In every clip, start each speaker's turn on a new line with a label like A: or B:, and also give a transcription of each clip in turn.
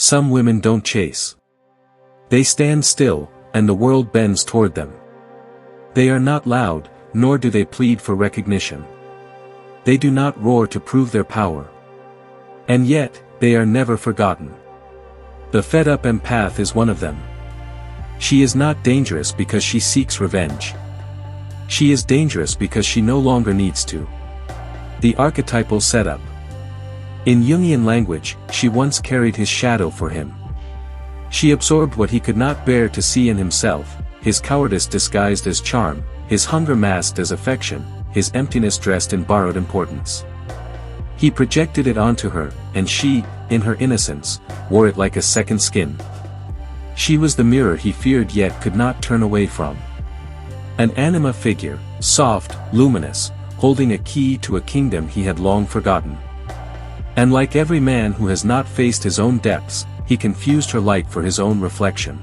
A: some women don't chase. They stand still, and the world bends toward them. They are not loud, nor do they plead for recognition. They do not roar to prove their power. And yet, they are never forgotten. The fed-up empath is one of them. She is not dangerous because she seeks revenge. She is dangerous because she no longer needs to. The archetypal setup. In Jungian language, she once carried his shadow for him. She absorbed what he could not bear to see in himself, his cowardice disguised as charm, his hunger masked as affection, his emptiness dressed in borrowed importance. He projected it onto her, and she, in her innocence, wore it like a second skin. She was the mirror he feared yet could not turn away from. An anima figure, soft, luminous, holding a key to a kingdom he had long forgotten. And like every man who has not faced his own depths, he confused her light for his own reflection.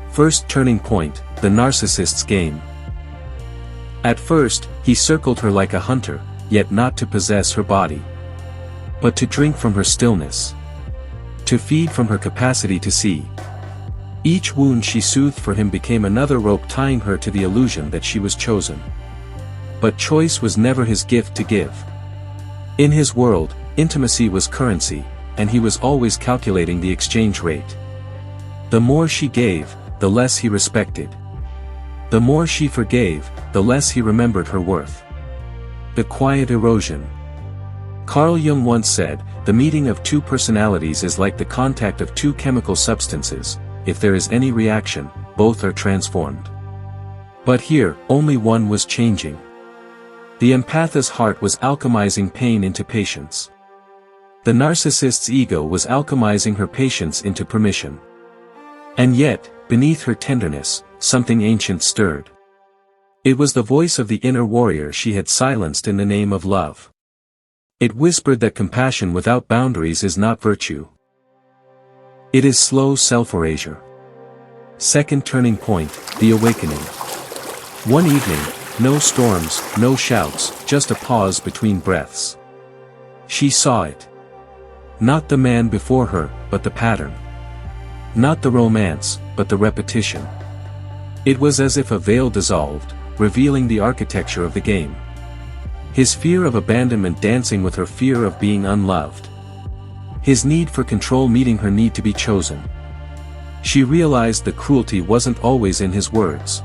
A: First turning point, the narcissist's game. At first, he circled her like a hunter, yet not to possess her body, but to drink from her stillness, to feed from her capacity to see. Each wound she soothed for him became another rope tying her to the illusion that she was chosen. But choice was never his gift to give. In his world, intimacy was currency, and he was always calculating the exchange rate. The more she gave, the less he respected. The more she forgave, the less he remembered her worth. The quiet erosion. Carl Jung once said, "The meeting of two personalities is like the contact of two chemical substances. If there is any reaction, both are transformed." But here, only one was changing. The empath's heart was alchemizing pain into patience. The narcissist's ego was alchemizing her patience into permission. And yet, beneath her tenderness, something ancient stirred. It was the voice of the inner warrior she had silenced in the name of love. It whispered that compassion without boundaries is not virtue. It is slow self-erasure. Second turning point, the awakening. One evening, no storms, no shouts, just a pause between breaths. She saw it. Not the man before her, but the pattern. Not the romance, but the repetition. It was as if a veil dissolved, revealing the architecture of the game. His fear of abandonment dancing with her fear of being unloved. His need for control meeting her need to be chosen. She realized the cruelty wasn't always in his words,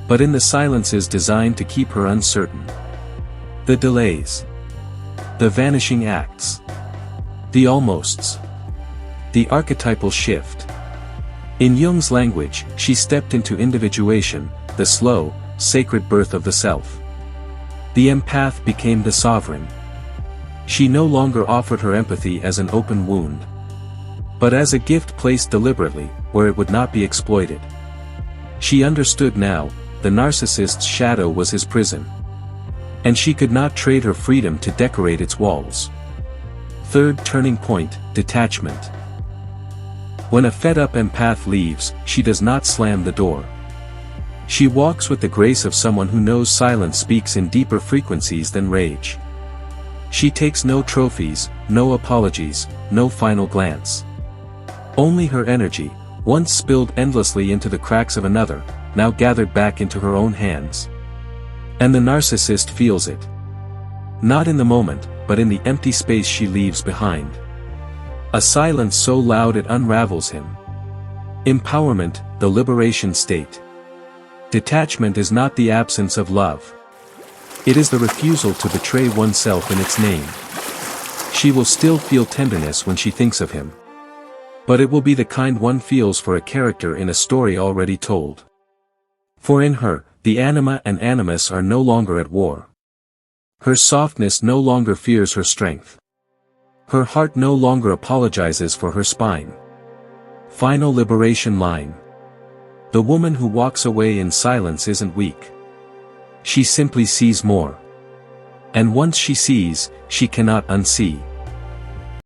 A: but in the silences designed to keep her uncertain. The delays. The vanishing acts. The almosts. The archetypal shift. In Jung's language, she stepped into individuation, the slow, sacred birth of the self. The empath became the sovereign. She no longer offered her empathy as an open wound, but as a gift placed deliberately, where it would not be exploited. She understood now, the narcissist's shadow was his prison, and she could not trade her freedom to decorate its walls. Third turning point, detachment. When a fed-up empath leaves, she does not slam the door. She walks with the grace of someone who knows silence speaks in deeper frequencies than rage. She takes no trophies, no apologies, no final glance. Only her energy, once spilled endlessly into the cracks of another, now gathered back into her own hands. And the narcissist feels it. Not in the moment, but in the empty space she leaves behind. A silence so loud it unravels him. Empowerment, the liberation state. Detachment is not the absence of love. It is the refusal to betray oneself in its name. She will still feel tenderness when she thinks of him, but it will be the kind one feels for a character in a story already told. For in her, the anima and animus are no longer at war. Her softness no longer fears her strength. Her heart no longer apologizes for her spine. Final liberation line. The woman who walks away in silence isn't weak. She simply sees more. And once she sees, she cannot unsee.